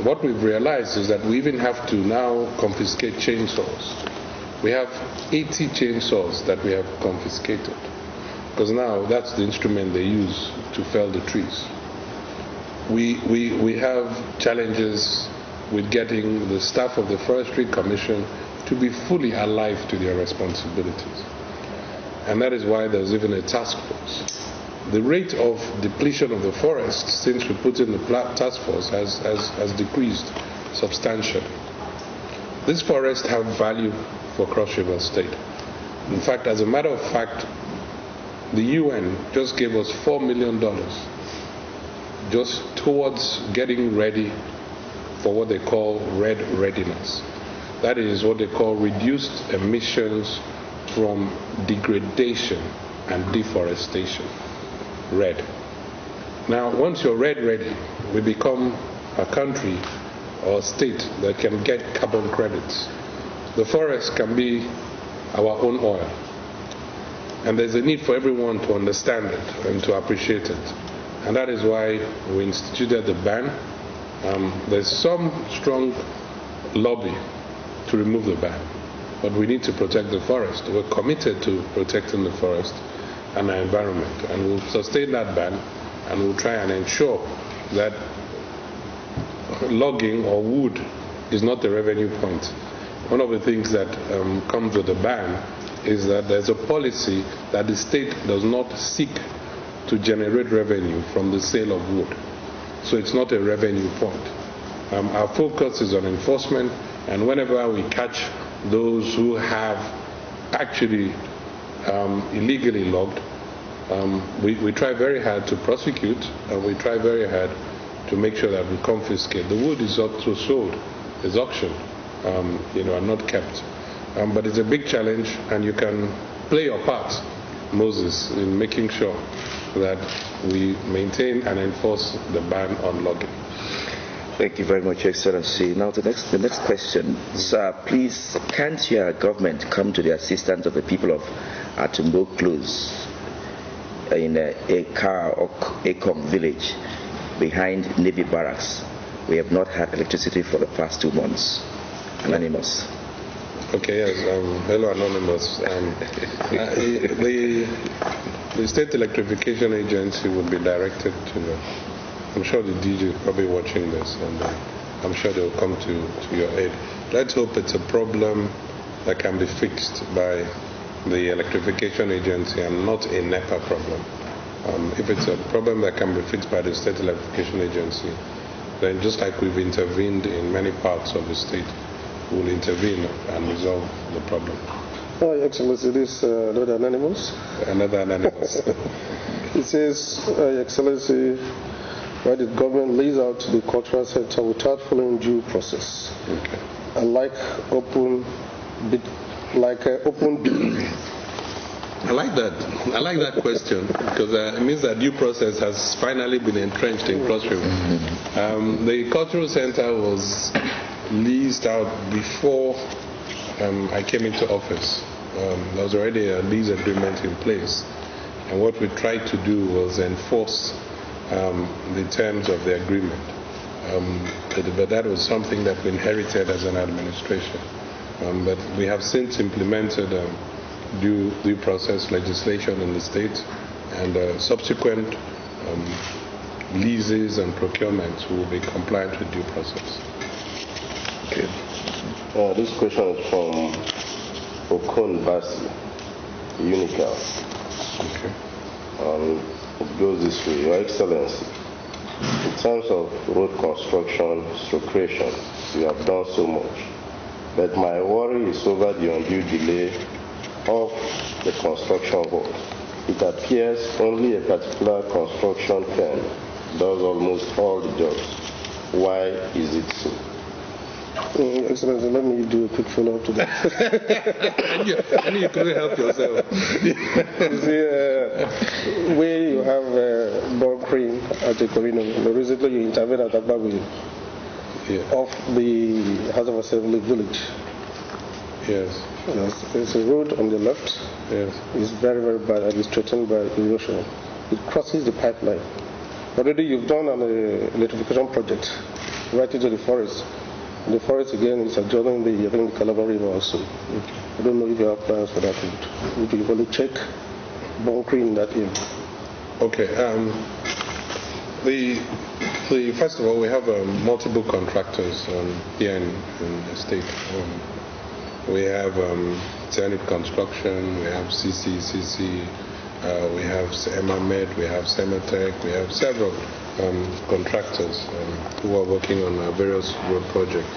what we've realized is that we even have to now confiscate chainsaws. We have 80 chainsaws that we have confiscated, because now that's the instrument they use to fell the trees. We have challenges with getting the staff of the Forestry Commission to be fully alive to their responsibilities. And that is why there's even a task force. The rate of depletion of the forest since we put in the task force has decreased substantially. These forests have value for Cross River State. In fact, as a matter of fact, the UN just gave us $4 million just towards getting ready for what they call red readiness. That is what they call reduced emissions from degradation and deforestation. Red. Now, once you're red ready, we become a country or a state that can get carbon credits. The forest can be our own oil. And there's a need for everyone to understand it and to appreciate it. And that is why we instituted the ban. There's some strong lobby to remove the ban, but we need to protect the forest. We're committed to protecting the forest and our environment, and we'll sustain that ban, and we'll try and ensure that logging or wood is not the revenue point. One of the things that comes with the ban is that there's a policy that the state does not seek to generate revenue from the sale of wood. So it's not a revenue point. Our focus is on enforcement, and whenever we catch those who have actually illegally logged, we try very hard to prosecute, and we try very hard to make sure that we confiscate. The wood is also sold, is auctioned, and not kept. But it's a big challenge, and you can play your part, Moses, in making sure that we maintain and enforce the ban on logging. Thank you very much, Excellency. Now the next question. Sir, please, can't your government come to the assistance of the people of Atumbo Close in Akom village behind Navy Barracks? We have not had electricity for the past 2 months. Anonymous. Okay, yes. Hello, Anonymous. The State Electrification Agency will be directed to I'm sure the DG is probably watching this, and I'm sure they'll come to your aid. Let's hope it's a problem that can be fixed by the Electrification Agency and not a NEPA problem. If it's a problem that can be fixed by the State Electrification Agency, then just like we've intervened in many parts of the state, we'll intervene and resolve the problem. Oh, Excellency, it is another Anonymous. Another Anonymous. It says, Excellency, why the government lays out the cultural center without following due process. Okay. And like open bid. I like that. I like that question, because it means that due process has finally been entrenched in Cross River. The cultural center was leased out before I came into office. There was already a lease agreement in place, and what we tried to do was enforce the terms of the agreement. But that was something that we inherited as an administration. But we have since implemented due process legislation in the state, and subsequent leases and procurements will be compliant with due process. Okay. This question is from Okon Basi, Unical. Okay. It goes this way. Your Excellency, in terms of road construction, creation, you have done so much. But my worry is over the undue delay of the construction work. It appears only a particular construction firm does almost all the jobs. Why is it so? Excellency, let me do a quick follow-up to that. and you couldn't help yourself. You see, where you have ball crane at the Corino, recently you intervened at Agbawi, off the House of Assembly village. Yes. Yes. There's a road on the left. Yes. It's very, very bad and it's threatened by erosion. It crosses the pipeline. Already you've done an electrification project right into the forest. And the forest again is adjoining the, I think, the Calabar River also. I don't know if you have plans for that route. Would you want to check bunkering in that area? Okay. First of all, we have multiple contractors here in the state. We have Zenith Construction, we have CC, we have Emamed, we have Sematech, we have several contractors who are working on various road projects.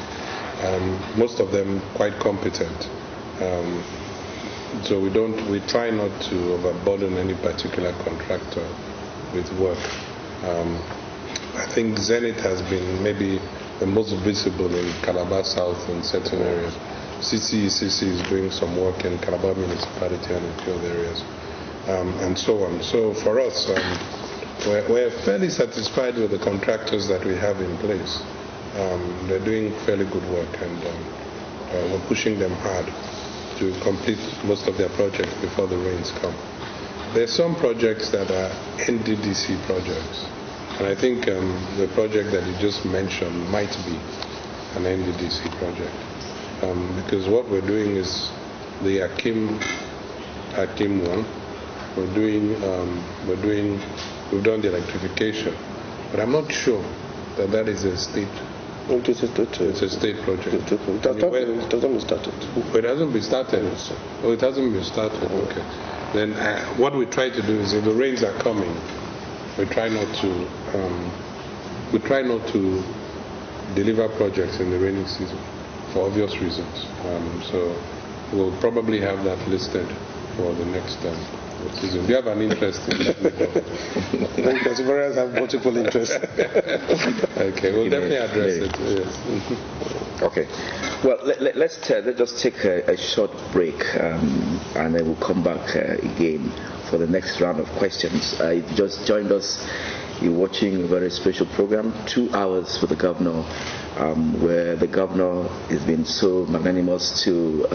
Most of them quite competent. So we try not to overburden any particular contractor with work. I think Zenith has been maybe the most visible in Calabar South in certain areas. CC is doing some work in Calabar municipality and in a few other areas, and so on. So for us, we're fairly satisfied with the contractors that we have in place. They're doing fairly good work, and we're pushing them hard to complete most of their projects before the rains come. There's some projects that are NDDC projects, and I think the project that you just mentioned might be an NDDC project, because what we're doing is the Akim one. We've done the electrification, but I'm not sure that is a state. It's a state project. It hasn't been started. It hasn't been started. Oh, it hasn't been started. Okay. Then what we try to do is, if the rains are coming, we try not to deliver projects in the rainy season for obvious reasons. So we'll probably have that listed for the next season. Do you have an interest in that? Because Varians have multiple interests. Okay, we'll definitely address it. Yes. Okay. Well, let's just take a short break, and then we'll come back again for the next round of questions. You just joined us. You're watching a very special program, 2 hours for the governor, where the governor has been so magnanimous to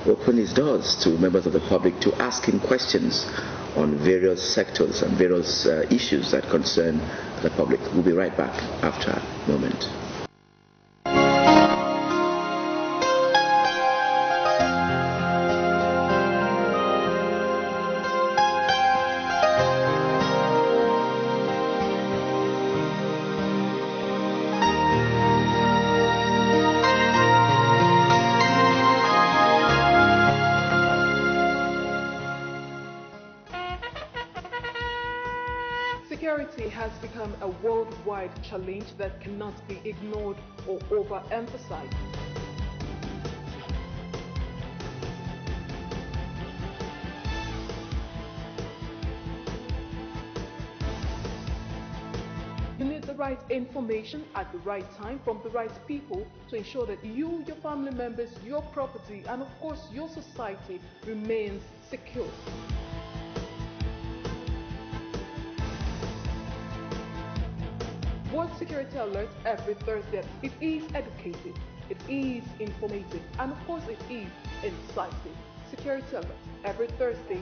open his doors to members of the public to ask him questions on various sectors and various issues that concern the public. We'll be right back after a moment. Security has become a worldwide challenge that cannot be ignored or overemphasized. You need the right information at the right time from the right people to ensure that you, your family members, your property, and of course your society remains secure. World Security Alert every Thursday. It is educative, it is informative, and of course it is incisive. Security Alert every Thursday.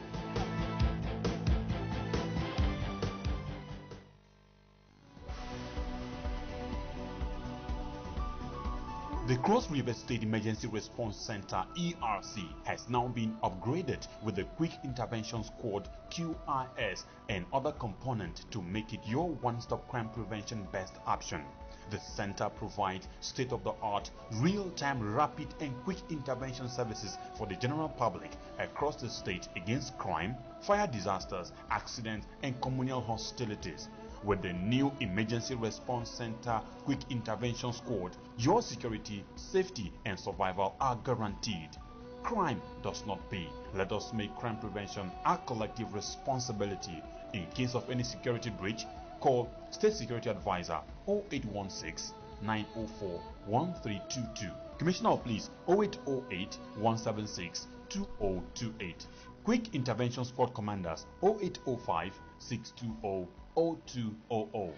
The Cross River State Emergency Response Center (ERC) has now been upgraded with the Quick Intervention Squad (QIS) and other components to make it your one-stop crime prevention best option. The center provides state-of-the-art, real-time, rapid and quick intervention services for the general public across the state against crime, fire disasters, accidents and communal hostilities. With the new Emergency Response Center Quick Intervention Squad, your security, safety and survival are guaranteed. Crime does not pay. Let us make crime prevention our collective responsibility. In case of any security breach, call State Security Advisor 0816 904 1322. Commissioner of Police 0808 176 2028. Quick Intervention Squad Commanders 0805 620 0200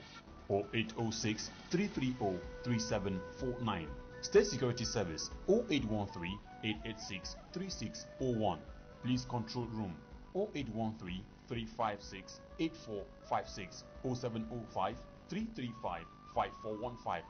0806 330 3749. State Security Service 0813 886 3601. Police Control Room 0813 356 8456 0705 335 5415.